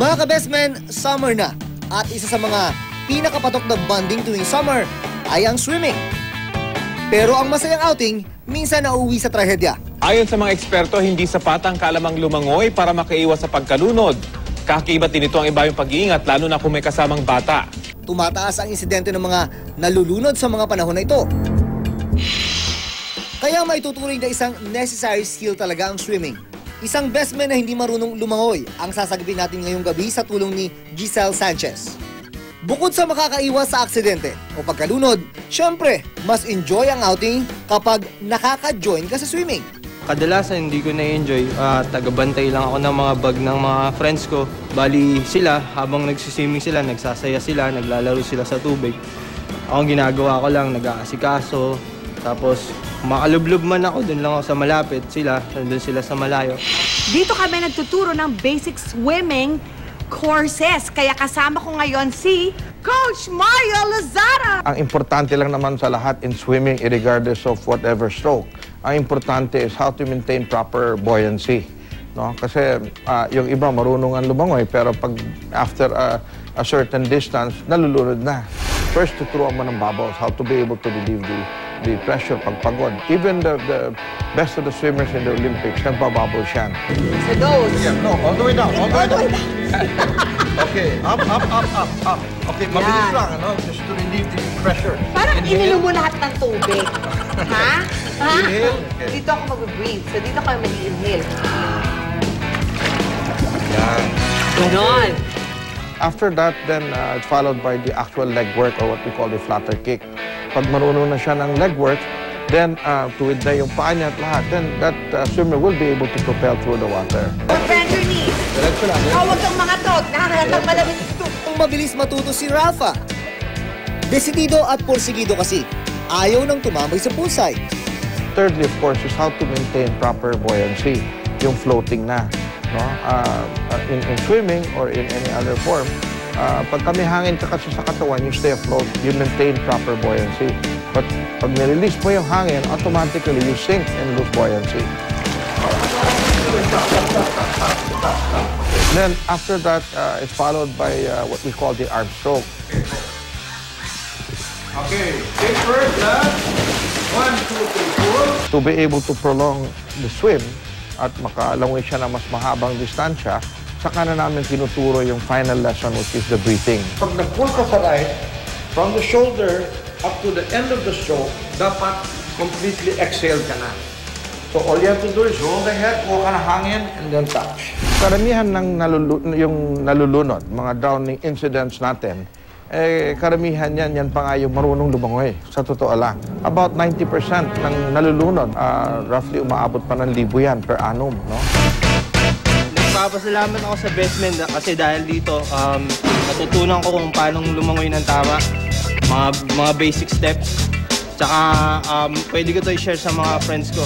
Mga ka-bestmen, summer na. At isa sa mga pinakapatok na bonding tuwing summer ay ang swimming. Pero ang masayang outing, minsan nauuwi sa trahedya. Ayon sa mga eksperto, hindi sapat ang kalamang lumangoy para makaiwas sa pagkalunod. Kakakibat din ito ang iba yung pag-iingat, lalo na kung may kasamang bata. Tumataas ang insidente ng mga nalulunod sa mga panahon na ito. Kaya maituturing na isang necessary skill talaga ang swimming. Isang bestman na hindi marunong lumangoy ang sasagipin natin ngayong gabi sa tulong ni Giselle Sanchez. Bukod sa makakaiwas sa aksidente o pagkalunod, syempre, mas enjoy ang outing kapag nakaka-join ka sa swimming. Kadalasan hindi ko na-enjoy. Tagabantay lang ako ng mga bag ng mga friends ko. Bali sila, habang nagsiswimming sila, nagsasaya sila, naglalaro sila sa tubig. Ako ginagawa ko lang, nag-aasikaso. Tapos, makalublob man ako, dun lang ako sa malapit. Sila, nandun sila sa malayo. Dito kami nagtuturo ng basic swimming courses. Kaya kasama ko ngayon si Coach Mario Lazara. Ang importante lang naman sa lahat in swimming, regardless of whatever stroke, ang importante is how to maintain proper buoyancy. No? Kasi yung iba marunong ang lumangoy, pero pag after a certain distance, nalulunod na. First, tuturuan mo ng bubbles, how to be able to relieve the pressure pag pagod. Even the best of the swimmers in the Olympics, nagbabubble siyan. So those. Yeah, no, all the way down, all the way down. Okay, up. Okay, mabilis lang, ano? Just to relieve the pressure. Parang ininom mo lahat ng tubig. Ha? Ha? Inhale. Okay. Dito ako mag-breathe. So dito kayo mag-inhale. Yan. Ganon. After that, then it's followed by the actual leg work or what we call the flutter kick. Pag marunong na siya ng leg work, then tuwid na yung paa niya at lahat, then that swimmer will be able to propel through the water. Bend your knees. Diretso lang. Huwag kang mga tog. Nakakalatang malamit ito. Kung mabilis matuto si Rafa. Desidido at porsigido kasi. Ayaw nang tumambay sa poolside. Thirdly, of course, is how to maintain proper buoyancy, yung floating na. No? In swimming or in any other form, pag kami hangin ka kasi sa katawan, you stay afloat, you maintain proper buoyancy. But pag nirelease mo yung hangin, automatically you sink and lose buoyancy. Then after that, it's followed by what we call the arm stroke. Okay, take first, 1, 2, 3, 4. To be able to prolong the swim at makalangoy siya na mas mahabang distansya, saka na namin tinuturo yung final lesson, which is the breathing. Pag nag-pull ka sa right, from the shoulder up to the end of the stroke, dapat completely exhale ka na. So all you have to do is hold the head, kuha ka na hangin, and then touch. Karamihan ng nalulunod, mga drowning incidents natin, karamihan yan pa nga yung marunong lumangoy, sa totoo lang. About 90% ng nalulunod, roughly umaabot pa ng 1,000 yan per annum, no? Nagpapasalamat ako sa bestman kasi dahil dito, natutunan ko kung paano lumangoy ng tama, mga basic steps. Tsaka pwede ko ito i-share sa mga friends ko.